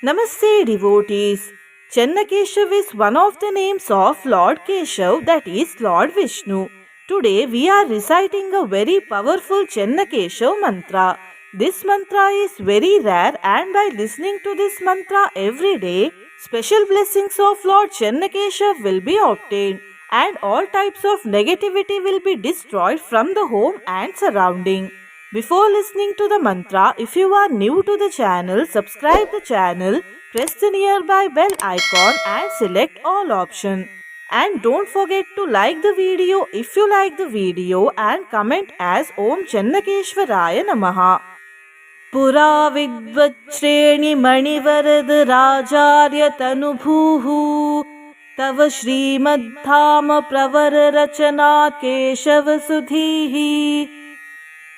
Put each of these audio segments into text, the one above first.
Namaste devotees. Chennakeshav is one of the names of Lord Keshav, that is Lord Vishnu. Today we are reciting a very powerful Chennakeshav mantra. This mantra is very rare, and by listening to this mantra every day, special blessings of Lord Chennakeshav will be obtained and all types of negativity will be destroyed from the home and surrounding. Before listening to the mantra, if you are new to the channel, subscribe the channel, press the nearby bell icon and select all option. And don't forget to like the video if you like the video and comment as Om Chennakeshwaraya Namaha. पुरा विद्वच्छ्रेणि मणिवरद राजार्य तनुभूः तव श्रीमद्धाम प्रवर रचना केशव सुधीः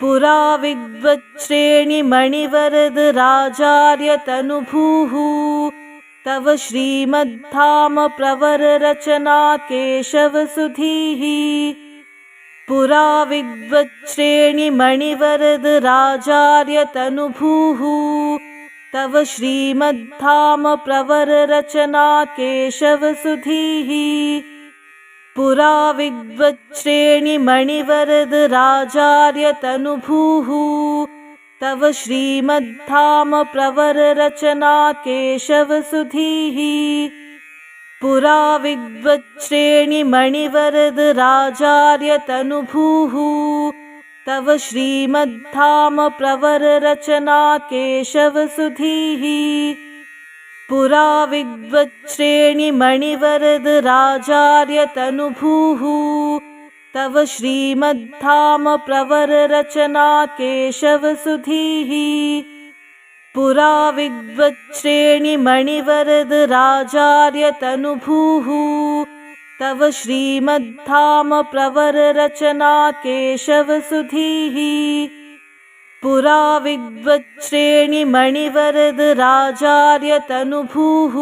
पुरा विद्वच्छ्रेणि मणिवरद राजार्य तनुभूः तव श्रीमद्धाम प्रवर रचना केशव सुधीः पुरा विद्वच्छ्रेणि मणिवरद राजार्य तनुभूः तव श्रीमद्धाम प्रवर रचना केशव सुधीः पुरा विद्वच्छ्रेणि मणिवरद राजार्य तनुभूः तव श्रीमद्धाम प्रवर रचना केशव सुधीः पुरा विद्वच्छ्रेणि मणिवरद राजार्य तनुभूः तव श्रीमद्धाम प्रवर रचना केशव सुधीः पुरा विद्वच्छ्रेणि मणिवरद राजार्य तनुभूः तव श्रीमद्धाम प्रवर रचना केशव सुधीः पुरा विद्वच्छ्रेणि मणिवरद राजार्य तनुभूः तव श्रीमद्धाम प्रवर रचना केशव सुधीः पुरा विद्वच्छ्रेणि मणिवरद राजार्य तनुभूः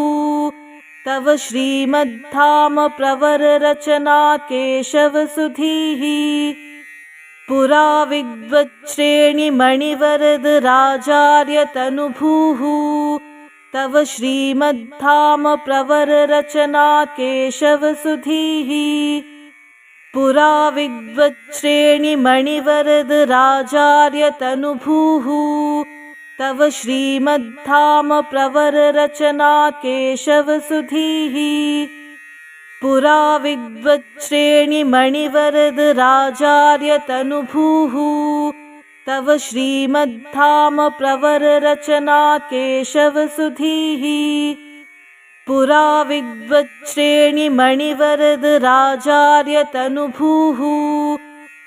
तव श्रीमद्धाम प्रवर रचना केशव सुधीः पुरा विद्वच्छ्रेणि मणिवरद राजार्य तनुभूः तव श्रीमद्धाम प्रवर रचना केशव सुधीः पुरा विद्वच्छ्रेणि मणिवरद राजार्य तनुभूः तव श्रीमद्धाम प्रवर रचना केशव सुधीः पुरा विद्वच्छ्रेणि मणिवरद राजार्य तनुभूः तव श्रीमद्धाम प्रवर रचना केशव सुधीः पुरा विद्वच्छ्रेणि मणिवरद राजार्य तनुभूः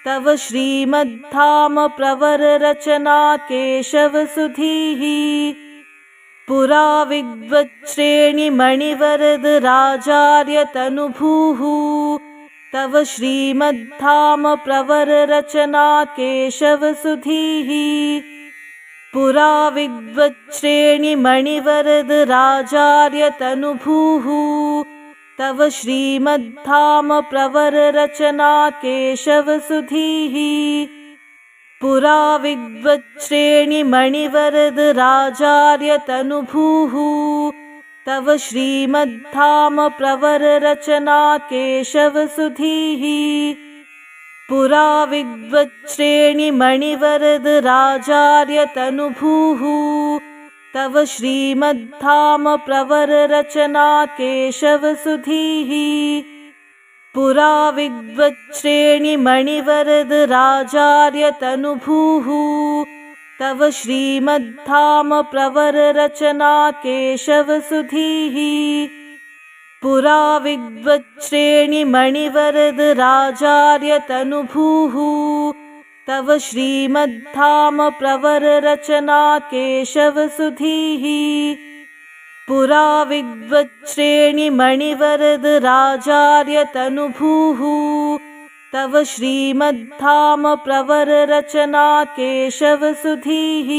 तव श्रीमद्धाम प्रवर रचना केशव सुधीः पुरा विद्वच्छ्रेणि मणिवरद राजार्य तनुभूः तव श्रीमद्धाम प्रवर रचना केशव सुधीः पुरा विद्वच्छ्रेणि मणिवरद राजार्य तनुभूः तव श्रीमद्धाम प्रवर रचना केशव सुधीः पुरा विद्वच्छ्रेणि मणिवरद राजार्य तनुभूः तव श्रीमद्धाम प्रवर रचना केशव सुधीः पुरा विद्वच्छ्रेणि मणिवरद राजार्य तनुभूः तव श्रीमद्धाम प्रवर रचना केशव सुधीः पुरा विद्वच्छ्रेणि मणिवरद राजार्य तनुभूः तव श्रीमद्धाम प्रवर रचना केशव सुधीः पुरा विद्वच्छ्रेणि मणिवरद राजार्य तनुभूः तव श्रीमद्धाम प्रवर रचना केशव सुधीः पुरा विद्वच्छ्रेणि मणिवरद राजार्य तनुभूः तव श्रीमद्धाम प्रवर रचना केशव सुधीः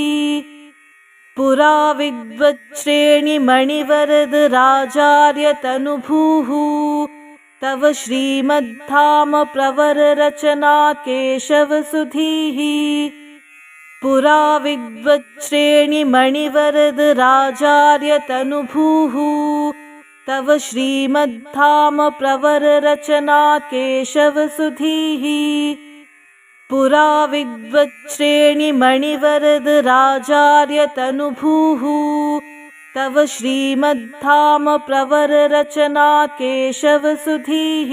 पुरा विद्वच्छ्रेणि मणिवरद राजार्य तनुभूः तव श्रीमद्धाम प्रवर रचना केशव सुधीः पुरा विद्वच्छ्रेणिमणिवरदराचार्यतनुभूः तव श्रीमद्धाम प्रवररचना केशवसुधीः पुरा विद्वच्छ्रेणिमणिवरदराचार्यतनुभूः तव श्रीमद्धाम प्रवररचना केशवसुधीः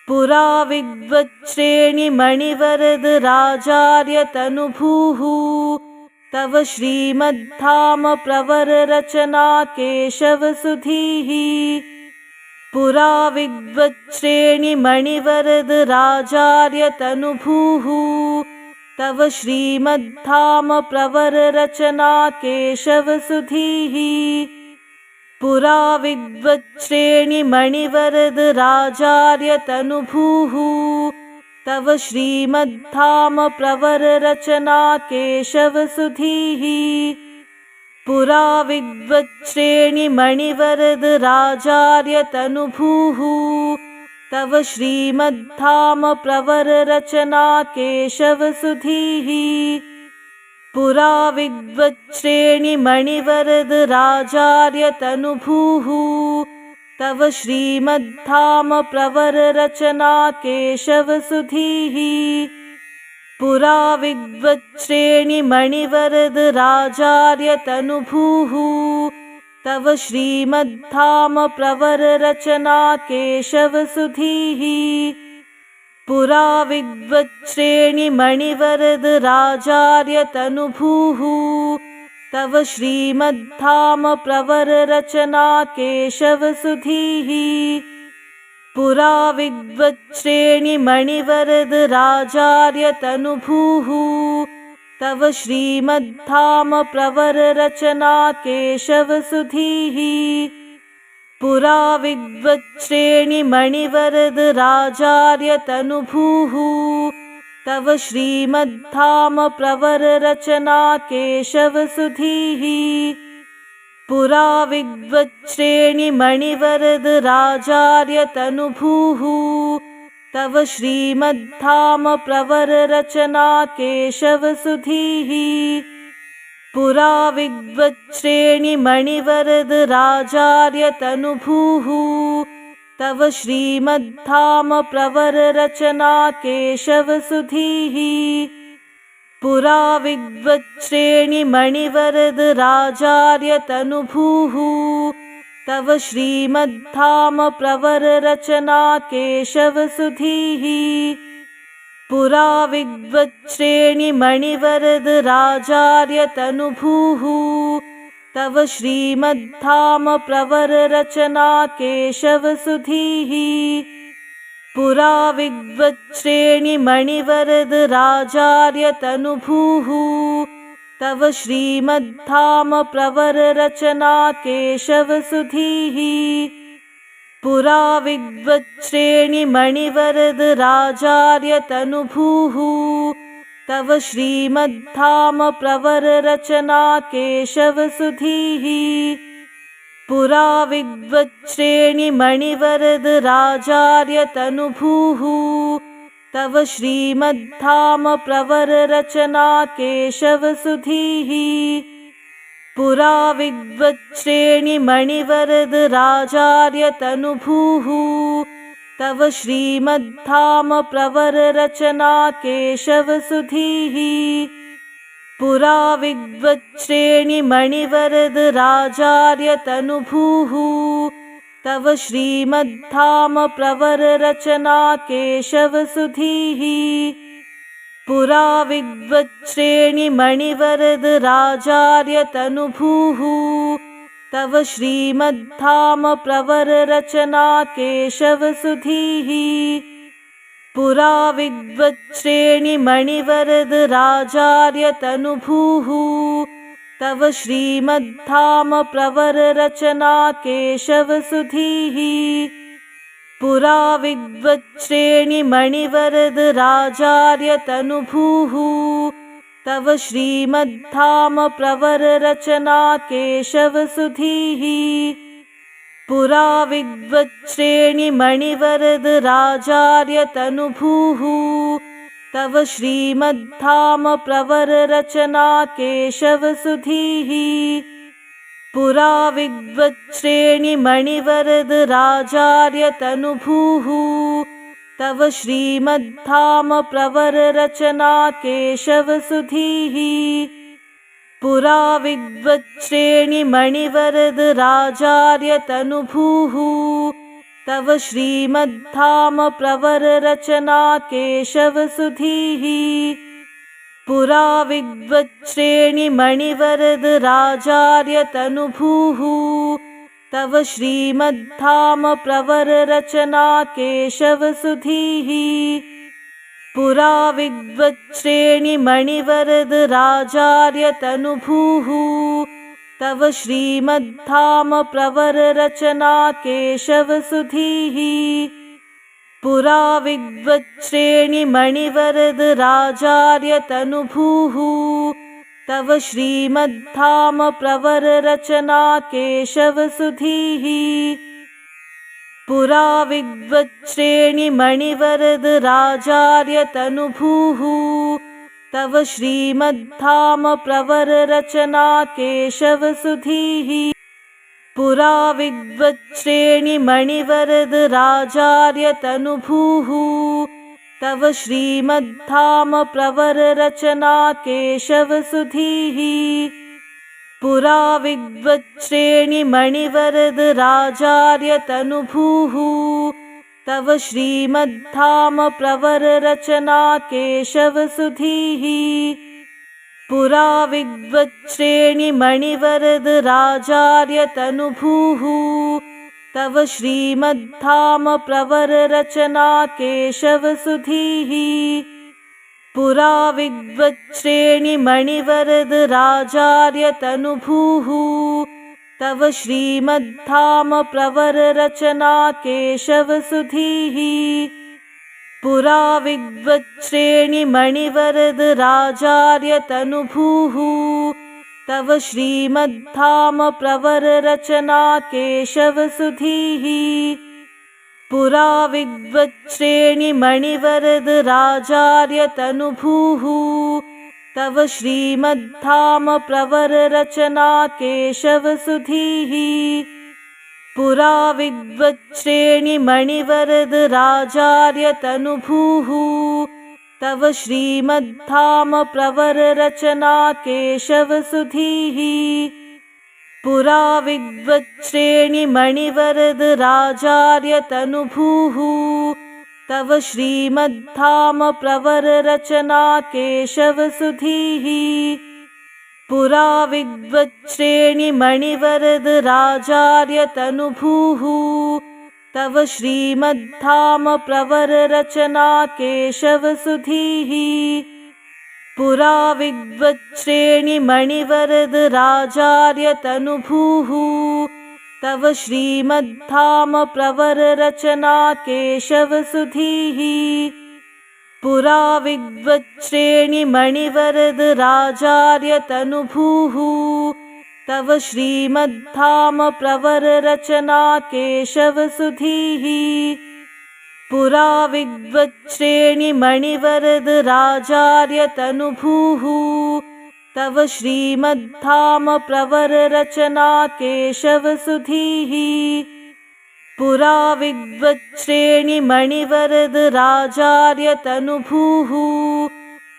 पुरा विद्वच्छ्रेणिमणिवरदराचार्यतनुभूः तव श्रीमद्धाम प्रवररचना केशवसुधीः पुरा विद्वच्छ्रेणिमणिवरदराचार्यतनुभूः तव श्रीमद्धाम प्रवररचना केशवसुधीः पुरा विद्वच्छ्रेणिमणिवरदराचार्यतनुभूः तव श्रीमद्धाम प्रवररचना केशवसुधीः पुरा विद्वच्छ्रेणिमणिवरदराचार्यतनुभूः तव श्रीमद्धाम प्रवररचना केशवसुधीः पुरा विद्वच्छ्रेणिमणिवरदराचार्यतनुभूः तव श्रीमद्धाम प्रवररचना केशवसुधीः पुरा विद्वच्छ्रेणिमणिवरदराचार्यतनुभूः तव श्रीमद्धाम प्रवररचना केशवसुधीः पुरा विद्वच्छ्रेणिमणिवरदराचार्यतनुभूः तव श्रीमद्धाम प्रवररचना केशवसुधीः पुरा विद्वच्छ्रेणिमणिवरदराचार्यतनुभूः तव श्रीमद्धाम प्रवररचना केशवसुधीः पुरा विद्वच्छ्रेणिमणिवरदराचार्यतनुभूः तव श्रीमद्धाम प्रवररचना केशवसुधीः पुरा विद्वच्छ्रेणिमणिवरदराचार्यतनुभूः तव श्रीमद्धाम प्रवररचना केशवसुधीः पुरा विद्वच्छ्रेणिमणिवरदराचार्यतनुभूः तव श्रीमद्धाम प्रवररचना केशवसुधीः पुरा विद्वच्छ्रेणिमणिवरदराचार्यतनुभूः तव श्रीमद्धाम प्रवररचना केशवसुधीः पुरा विद्वच्छ्रेणिमणिवरदराचार्यतनुभूः तव श्रीमद्धाम प्रवररचना केशवसुधीः पुरा विद्वच्छ्रेणिमणिवरदराचार्यतनुभूः तव श्रीमद्धाम प्रवररचना केशवसुधीः पुरा विद्वच्छ्रेणिमणिवरदराचार्यतनुभूः तव श्रीमद्धाम प्रवररचना केशवसुधीः पुरा विद्वच्छ्रेणिमणिवरदराचार्यतनुभूः तव श्रीमद्धाम प्रवररचना केशवसुधीः पुरा विद्वच्छ्रेणिमणिवरदराचार्यतनुभूः तव श्रीमद्धाम प्रवररचना केशवसुधीः पुरा विद्वच्छ्रेणिमणिवरदराचार्यतनुभूः तव श्रीमद्धाम प्रवररचना केशवसुधीः पुरा विद्वच्छ्रेणिमणिवरदराचार्यतनुभूः तव श्रीमद्धाम प्रवररचना केशवसुधीः पुरा विद्वच्छ्रेणिमणिवरदराचार्यतनुभूः तव श्रीमद्धाम प्रवररचना केशवसुधीः पुरा विद्वच्छ्रेणिमणिवरदराचार्यतनुभूः तव श्रीमद्धाम प्रवररचना केशवसुधीः पुरा विद्वच्छ्रेणिमणिवरदराचार्यतनुभूः तव श्रीमद्धाम प्रवररचना केशवसुधीः पुरा विद्वच्छ्रेणिमणिवरदराचार्यतनुभूः तव श्रीमद्धाम प्रवररचना केशवसुधीः पुरा विद्वच्छ्रेणिमणिवरदराचार्यतनुभूः तव श्रीमद्धाम प्रवररचना केशवसुधीः पुरा विद्वच्छ्रेणिमणिवरदराचार्यतनुभूः तव श्रीमद्धाम प्रवररचना केशवसुधीः पुरा विद्वच्छ्रेणिमणिवरदराचार्यतनुभूः तव श्रीमद्धाम प्रवररचना केशवसुधीः पुरा विद्वच्छ्रेणिमणिवरदराचार्यतनुभूः तव श्रीमद्धाम प्रवररचना केशवसुधीः पुरा विद्वच्छ्रेणिमणिवरदराचार्यतनुभूः तव श्रीमद्धाम प्रवररचना केशवसुधीः पुरा विद्वच्छ्रेणिमणिवरदराचार्यतनुभूः तव श्रीमद्धाम प्रवररचना केशवसुधीः पुरा विद्वच्छ्रेणिमणिवरदराचार्यतनुभूः तव श्रीमद्धाम प्रवररचना केशवसुधीः पुरा विद्वच्छ्रेणिमणिवरदराचार्यतनुभूः तव श्रीमद्धाम प्रवररचना केशवसुधीः पुरा विद्वच्छ्रेणिमणिवरदराचार्यतनुभूः तव श्रीमद्धाम प्रवररचना केशवसुधीः पुरा विद्वच्छ्रेणिमणिवरदराचार्यतनुभूः तव श्रीमद्धाम प्रवररचना केशवसुधीः पुरा विद्वच्छ्रेणिमणिवरदराचार्यतनुभूः तव श्रीमद्धाम प्रवररचना केशवसुधीः पुरा विद्वच्छ्रेणिमणिवरदराचार्यतनुभूः तव श्रीमद्धाम प्रवररचना केशवसुधीः पुरा विद्वच्छ्रेणिमणिवरदराचार्यतनुभूः तव श्रीमद्धाम प्रवररचना केशवसुधीः पुरा विद्वच्छ्रेणिमणिवरदराचार्यतनुभूः तव श्रीमद्धाम प्रवररचना केशवसुधीः पुरा विद्वच्छ्रेणिमणिवरदराचार्यतनुभूः तव श्रीमद्धाम प्रवररचना केशवसुधीः पुरा विद्वच्छ्रेणिमणिवरदराचार्यतनुभूः तव श्रीमद्धाम प्रवररचना केशवसुधीः पुरा विद्वच्छ्रेणिमणिवरदराचार्यतनुभूः तव श्रीमद्धाम प्रवररचना केशवसुधीः पुरा विद्वच्छ्रेणिमणिवरदराचार्यतनुभूः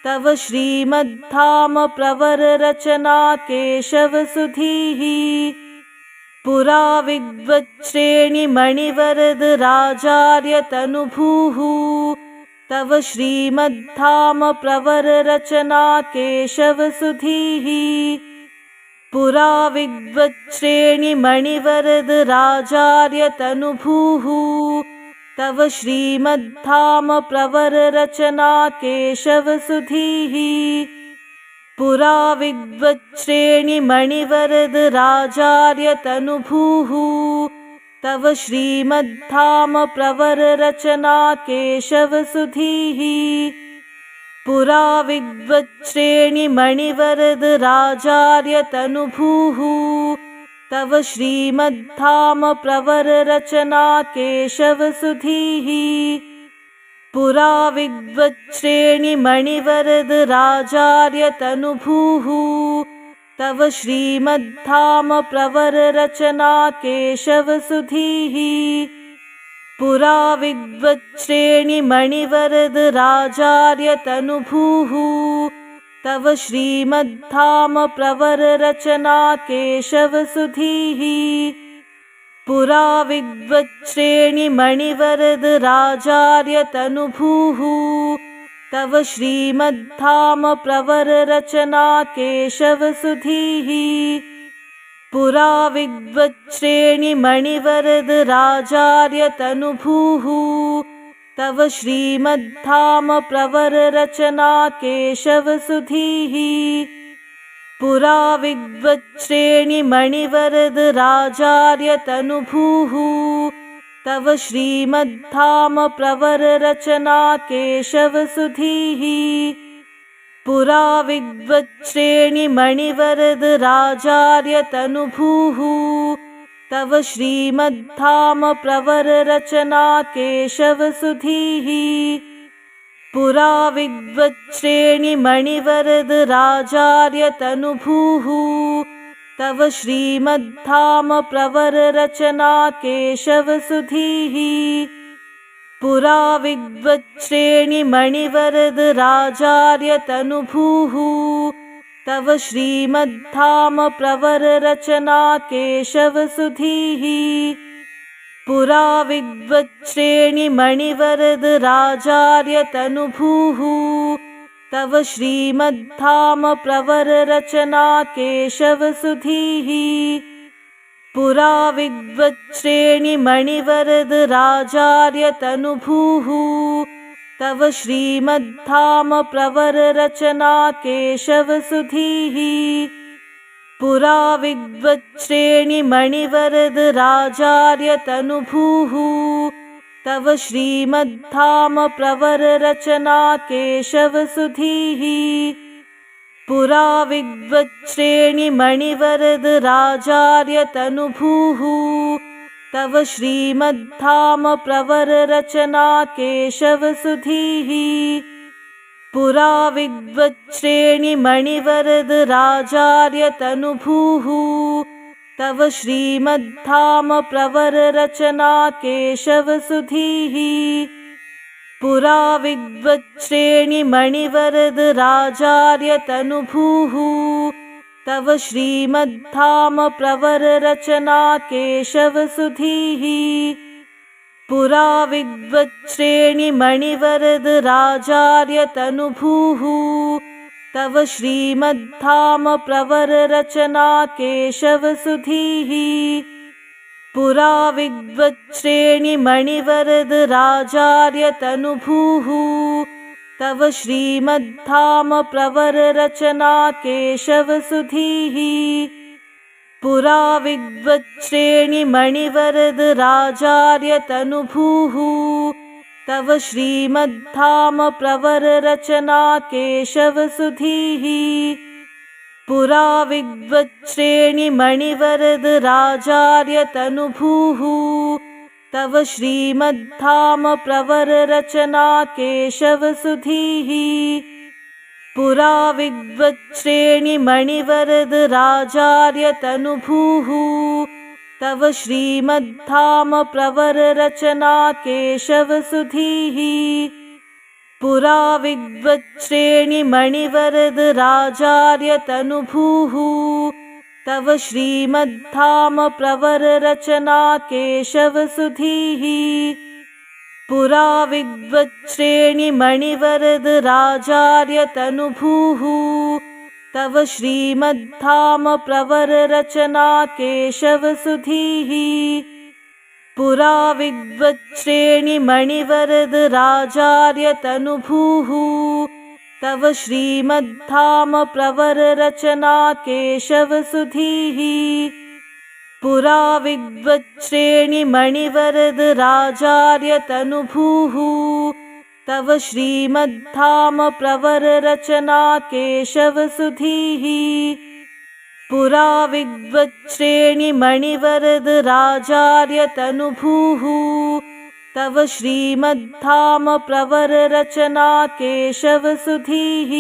तव श्रीमद्धाम प्रवररचना केशवसुधीः पुरा विद्वच्छ्रेणिमणिवरदराचार्यतनुभूः तव श्रीमद्धाम प्रवररचना केशवसुधीः पुरा विद्वच्छ्रेणिमणिवरदराचार्यतनुभूः तव श्रीमद्धाम प्रवररचना केशवसुधीः पुरा विद्वच्छ्रेणिमणिवरदराचार्यतनुभूः तव श्रीमद्धाम प्रवररचना केशवसुधीः पुरा विद्वच्छ्रेणिमणिवरदराचार्यतनुभूः तव श्रीमद्धाम प्रवररचना केशवसुधीः पुरा विद्वच्छ्रेणिमणिवरदराचार्यतनुभूः तव श्रीमद्धाम प्रवररचना केशवसुधीः पुरा विद्वच्छ्रेणिमणिवरदराचार्यतनुभूः तव श्रीमद्धाम प्रवररचना केशवसुधीः पुरा विद्वच्छ्रेणिमणिवरदराचार्यतनुभूः तव श्रीमद्धाम प्रवररचना केशवसुधीः पुरा विद्वच्छ्रेणिमणिवरदराचार्यतनुभूः तव श्रीमद्धाम प्रवररचना केशवसुधीः पुरा विद्वच्छ्रेणिमणिवरदराचार्यतनुभूः तव श्रीमद्धाम प्रवररचना केशवसुधीः पुरा विद्वच्छ्रेणिमणिवरदराचार्यतनुभूः तव श्रीमद्धाम प्रवररचना केशवसुधीः पुरा विद्वच्छ्रेणिमणिवरदराचार्यतनुभूः तव श्रीमद्धाम प्रवररचना केशवसुधीः पुरा विद्वच्छ्रेणिमणिवरदराचार्यतनुभूः तव श्रीमद्धाम प्रवररचना केशवसुधीः पुरा विद्वच्छ्रेणिमणिवरदराचार्यतनुभूः तव श्रीमद्धाम प्रवररचना केशवसुधीः पुरा विद्वच्छ्रेणिमणिवरदराचार्यतनुभूः तव श्रीमद्धाम प्रवररचना केशवसुधीः पुरा विद्वच्छ्रेणिमणिवरदराचार्यतनुभूः तव श्रीमद्धाम प्रवररचना केशवसुधीः पुरा विद्वच्छ्रेणिमणिवरदराचार्यतनुभूः तव श्रीमद्धाम प्रवररचना केशवसुधीः पुरा विद्वच्छ्रेणिमणिवरदराचार्यतनुभूः तव श्रीमद्धाम प्रवररचना केशवसुधीः पुरा विद्वच्छ्रेणिमणिवरदराचार्यतनुभूः तव श्रीमद्धाम प्रवररचना केशवसुधीः पुरा विद्वच्छ्रेणिमणिवरदराचार्यतनुभूः तव श्रीमद्धाम प्रवररचना केशवसुधीः पुरा विद्वच्छ्रेणिमणिवरदराचार्यतनुभूः तव श्रीमद्धाम प्रवररचना केशवसुधीः पुरा विद्वच्छ्रेणिमणिवरदराचार्यतनुभूः तव श्रीमद्धाम प्रवररचना केशवसुधीः पुरा विद्वच्छ्रेणिमणिवरदराचार्यतनुभूः तव श्रीमद्धाम प्रवररचना केशवसुधीः पुरा विद्वच्छ्रेणिमणिवरदराचार्यतनुभूः तव श्रीमद्धाम प्रवररचना केशवसुधीः पुरा विद्वच्छ्रेणिमणिवरदराचार्यतनुभूः तव श्रीमद्धाम प्रवररचना केशवसुधीः पुरा विद्वच्छ्रेणिमणिवरदराचार्यतनुभूः तव श्रीमद्धाम प्रवररचना केशवसुधीः पुरा विद्वच्छ्रेणिमणिवरदराचार्यतनुभूः तव श्रीमद्धाम प्रवररचना केशवसुधीः पुरा विद्वच्छ्रेणिमणिवरदराचार्यतनुभूः तव श्रीमद्धाम प्रवररचना केशवसुधीः पुरा विद्वच्छ्रेणिमणिवरदराचार्यतनुभूः तव श्रीमद्धाम प्रवररचना केशवसुधीः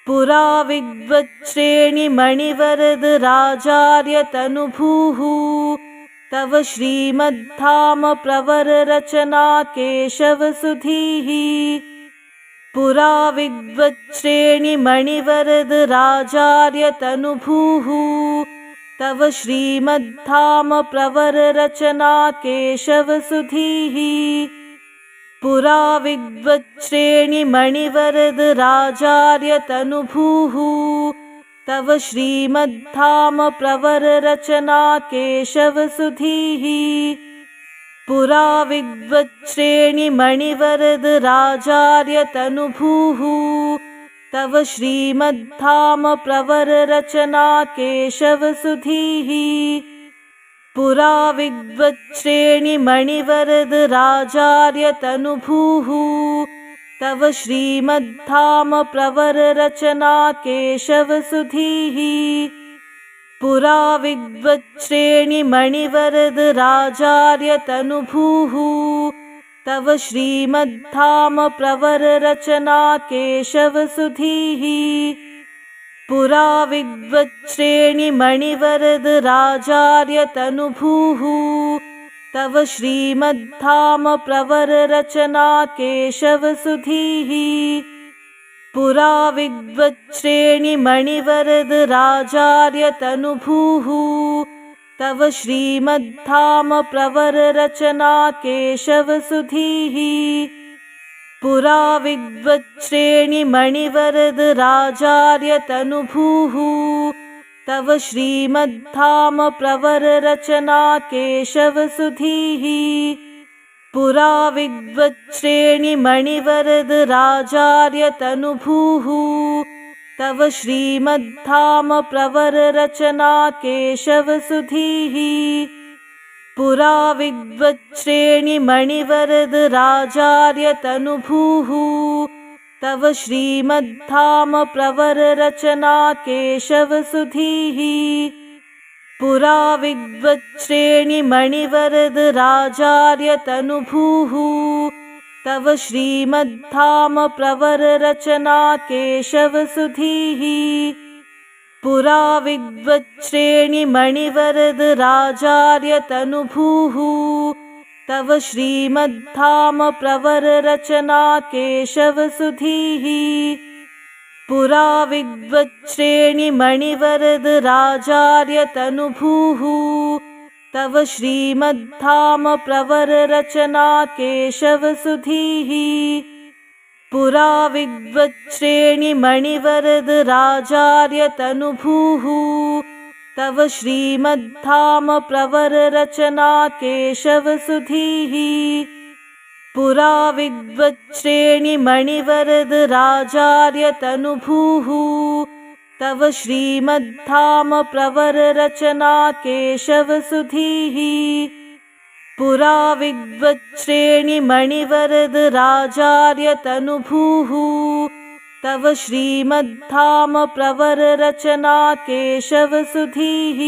पुरा विद्वच्छ्रेणिमणिवरदराचार्यतनुभूः तव श्रीमद्धाम प्रवररचना केशवसुधीः पुरा विद्वच्छ्रेणिमणिवरदराचार्यतनुभूः तव श्रीमद्धाम प्रवररचना केशवसुधीः पुरा विद्वच्छ्रेणिमणिवरदराचार्यतनुभूः तव श्रीमद्धाम प्रवररचना केशवसुधीः पुरा विद्वच्छ्रेणिमणिवरदराचार्यतनुभूः तव श्रीमद्धाम प्रवररचना केशवसुधीः पुरा विद्वच्छ्रेणिमणिवरदराचार्यतनुभूः तव श्रीमद्धाम प्रवररचना केशवसुधीः पुरा विद्वच्छ्रेणिमणिवरदराचार्यतनुभूः तव श्रीमद्धाम प्रवररचना केशवसुधीः पुरा विद्वच्छ्रेणिमणिवरदराचार्यतनुभूः तव श्रीमद्धाम प्रवररचना केशवसुधीः पुरा विद्वच्छ्रेणिमणिवरदराचार्यतनुभूः तव श्रीमद्धाम प्रवररचना केशवसुधीः पुरा विद्वच्छ्रेणिमणिवरदराचार्यतनुभूः तव श्रीमद्धाम प्रवररचना केशवसुधीः पुरा विद्वच्छ्रेणिमणिवरदराचार्यतनुभूः तव श्रीमद्धाम प्रवररचना केशवसुधीः पुरा विद्वच्छ्रेणिमणिवरदराचार्यतनुभूः तव श्रीमद्धाम प्रवररचना केशवसुधीः पुरा विद्वच्छ्रेणिमणिवरदराचार्यतनुभूः तव श्रीमद्धाम प्रवररचना केशवसुधीः पुरा विद्वच्छ्रेणिमणिवरदराचार्यतनुभूः तव श्रीमद्धाम प्रवररचना केशवसुधीः पुरा विद्वच्छ्रेणिमणिवरदराचार्यतनुभूः तव श्रीमद्धाम प्रवररचना केशवसुधीः पुरा विद्वच्छ्रेणिमणिवरदराचार्यतनुभूः तव श्रीमद्धाम प्रवररचना केशवसुधीः पुरा विद्वच्छ्रेणिमणिवरदराचार्यतनुभूः तव श्रीमद्धाम प्रवररचना केशवसुधीः पुरा विद्वच्छ्रेणिमणिवरदराचार्यतनुभूः तव श्रीमद्धाम प्रवररचना केशवसुधीः